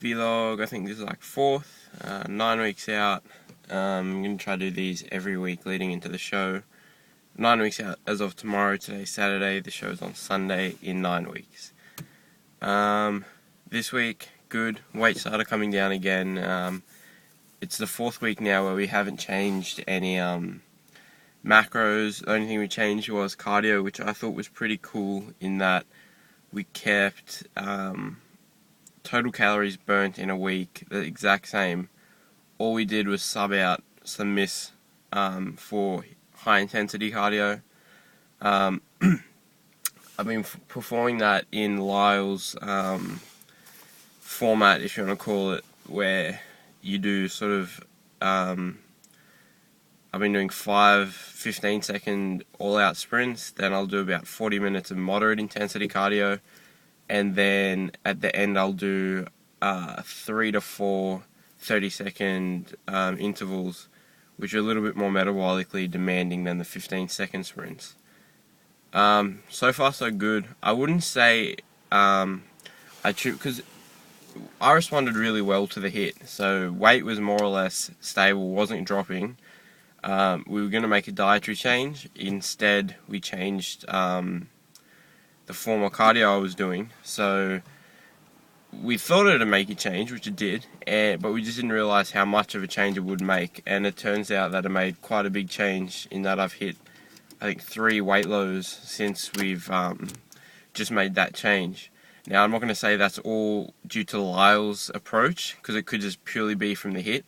vlog. I think this is like 4th, 9 weeks out. I'm going to try to do these every week leading into the show. 9 weeks out as of tomorrow. Today's Saturday. The show's on Sunday in 9 weeks. This week, good. Weight started coming down again. It's the 4th week now where we haven't changed any macros. The only thing we changed was cardio, which I thought was pretty cool in that we kept total calories burnt in a week the exact same. All we did was sub out some miss for high intensity cardio. I've been performing that in Lyle's format, if you want to call it, where you do sort of I've been doing 5 15-second all-out sprints, then I'll do about 40 minutes of moderate intensity cardio, and then at the end I'll do 3 to 4 30-second intervals, which are a little bit more metabolically demanding than the 15-second sprints. So far so good. I wouldn't say because I responded really well to the hit, so weight was more or less stable, wasn't dropping. We were going to make a dietary change. Instead, we changed the form of cardio I was doing. So we thought it'd make a change, which it did, but we just didn't realise how much of a change it would make. And it turns out that it made quite a big change in that I've hit, I think, 3 weight lows since we've just made that change. Now, I'm not going to say that's all due to Lyle's approach, because it could just purely be from the hit.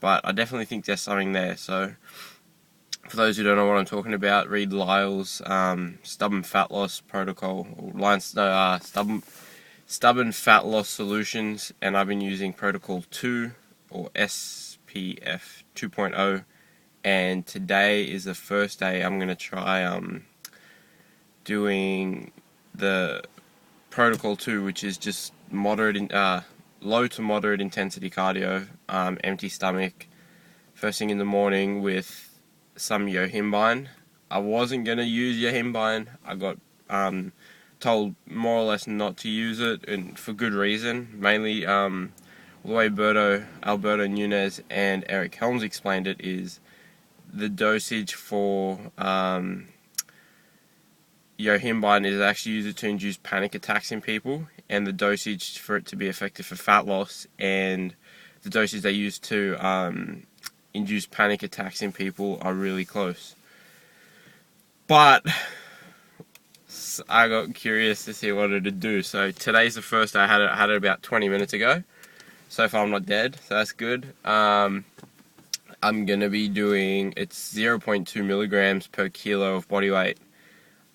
But I definitely think there's something there. So, for those who don't know what I'm talking about, read Lyle's stubborn fat loss protocol, or stubborn fat loss solutions, and I've been using protocol 2 or SPF 2.0. And today is the first day I'm going to try doing the protocol 2, which is just low to moderate intensity cardio, empty stomach, first thing in the morning with some Yohimbine. I wasn't going to use Yohimbine. I got told more or less not to use it, and for good reason. Mainly, the way Alberto Nunez and Eric Helms explained it is the dosage for Yohimbine is actually used to induce panic attacks in people, and the dosage for it to be effective for fat loss and the dosage they use to induce panic attacks in people are really close. But I got curious to see what it would do, so today's the first day. I had it about 20 minutes ago. So far I'm not dead, so that's good. I'm going to be doing, it's 0.2 milligrams per kilo of body weight.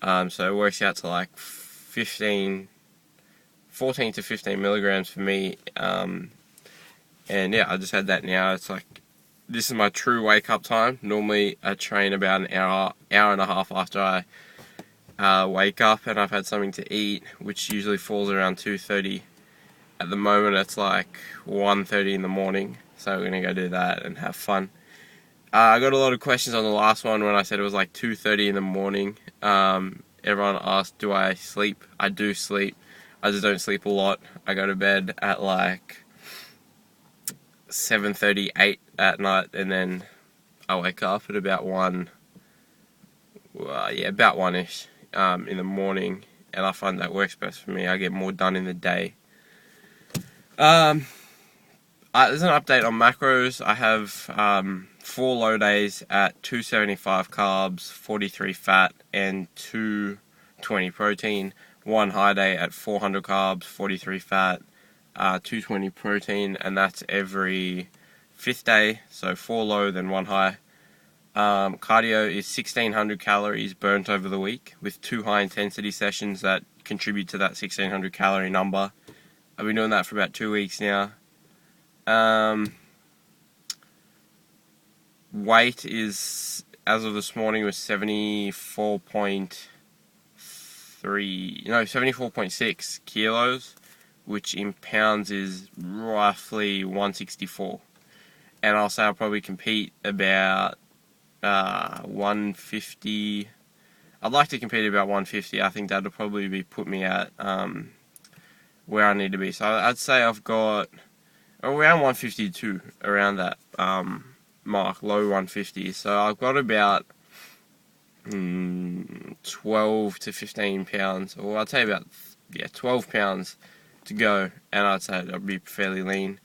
So it works out to like 14 to 15 milligrams for me. And yeah, I just had that now. It's like, this is my true wake up time. Normally I train about an hour and a half after I wake up and I've had something to eat, which usually falls around 2:30. At the moment it's like 1:30 in the morning, so we're going to go do that and have fun. I got a lot of questions on the last one when I said it was like 2:30 in the morning. Everyone asked, do I sleep? I do sleep. I just don't sleep a lot. I go to bed at like 7:30, 8 at night, and then I wake up at about 1, about 1-ish in the morning, and I find that works best for me. I get more done in the day. There's an update on macros. I have 4 low days at 275 carbs, 43 fat, and 220 protein. 1 high day at 400 carbs, 43 fat, 220 protein, and that's every 5th day. So 4 low, then 1 high. Cardio is 1600 calories burnt over the week, with 2 high intensity sessions that contribute to that 1600 calorie number. I've been doing that for about 2 weeks now. Weight is, as of this morning, was 74.6 kilos, which in pounds is roughly 164. And I'll say I'll probably compete about 150. I'd like to compete about 150. I think that'll probably put me at where I need to be. So I'd say I've got around 152, around that mark, low 150. So I've got about 12 to 15 pounds, or I'd say about 12 pounds to go, and I'd say I'll be fairly lean.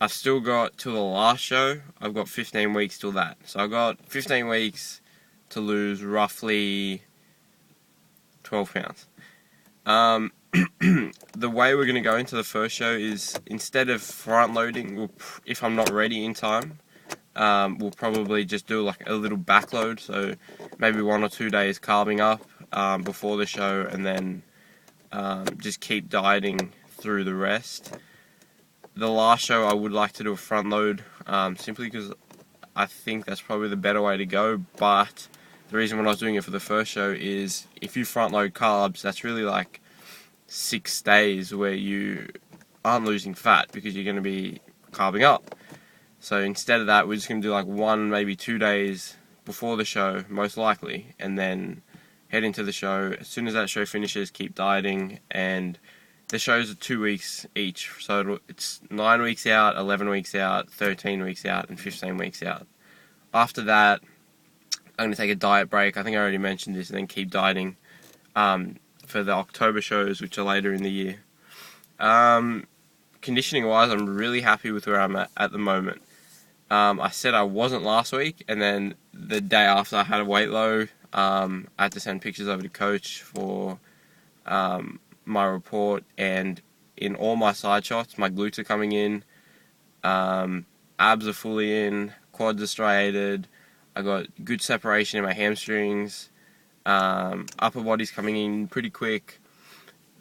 I've still got till the last show. I've got 15 weeks till that, so I've got 15 weeks to lose roughly 12 pounds. The way we're going to go into the first show is, instead of front loading, if I'm not ready in time, we'll probably just do like a little backload, so maybe 1 or 2 days carbing up before the show, and then just keep dieting through the rest. The last show I would like to do a front load, simply because I think that's probably the better way to go, but the reason when I was doing it for the first show is, if you front load carbs, that's really like 6 days where you aren't losing fat because you're going to be carbing up. So instead of that, we're just going to do like 1, maybe 2 days before the show, most likely, and then head into the show. As soon as that show finishes, keep dieting, and the shows are 2 weeks each, so it's 9 weeks out, 11 weeks out, 13 weeks out, and 15 weeks out. After that, I'm going to take a diet break. I think I already mentioned this, and then keep dieting for the October shows, which are later in the year. Conditioning wise, I'm really happy with where I'm at the moment. I said I wasn't last week, and then the day after I had a weight low, I had to send pictures over to coach for my report, and in all my side shots, my glutes are coming in, abs are fully in, quads are striated, I got good separation in my hamstrings, upper body's coming in pretty quick.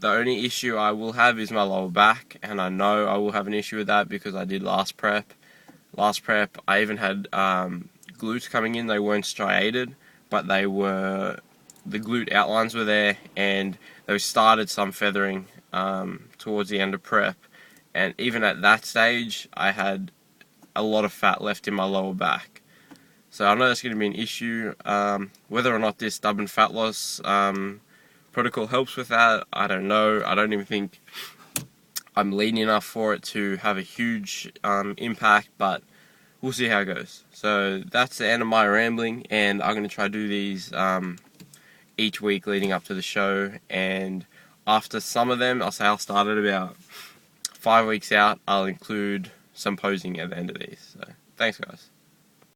The only issue I will have is my lower back, and I know I will have an issue with that because I did last prep. Last prep, I even had glutes coming in. They weren't striated, but they were, the glute outlines were there, and they started some feathering towards the end of prep. And even at that stage, I had a lot of fat left in my lower back. So I know that's going to be an issue. Whether or not this stubborn fat loss protocol helps with that, I don't know. I don't even think I'm lean enough for it to have a huge impact, but we'll see how it goes. So that's the end of my rambling, and I'm going to try to do these each week leading up to the show, and after some of them, I'll say I'll start at about 5 weeks out. I'll include some posing at the end of these. So thanks, guys.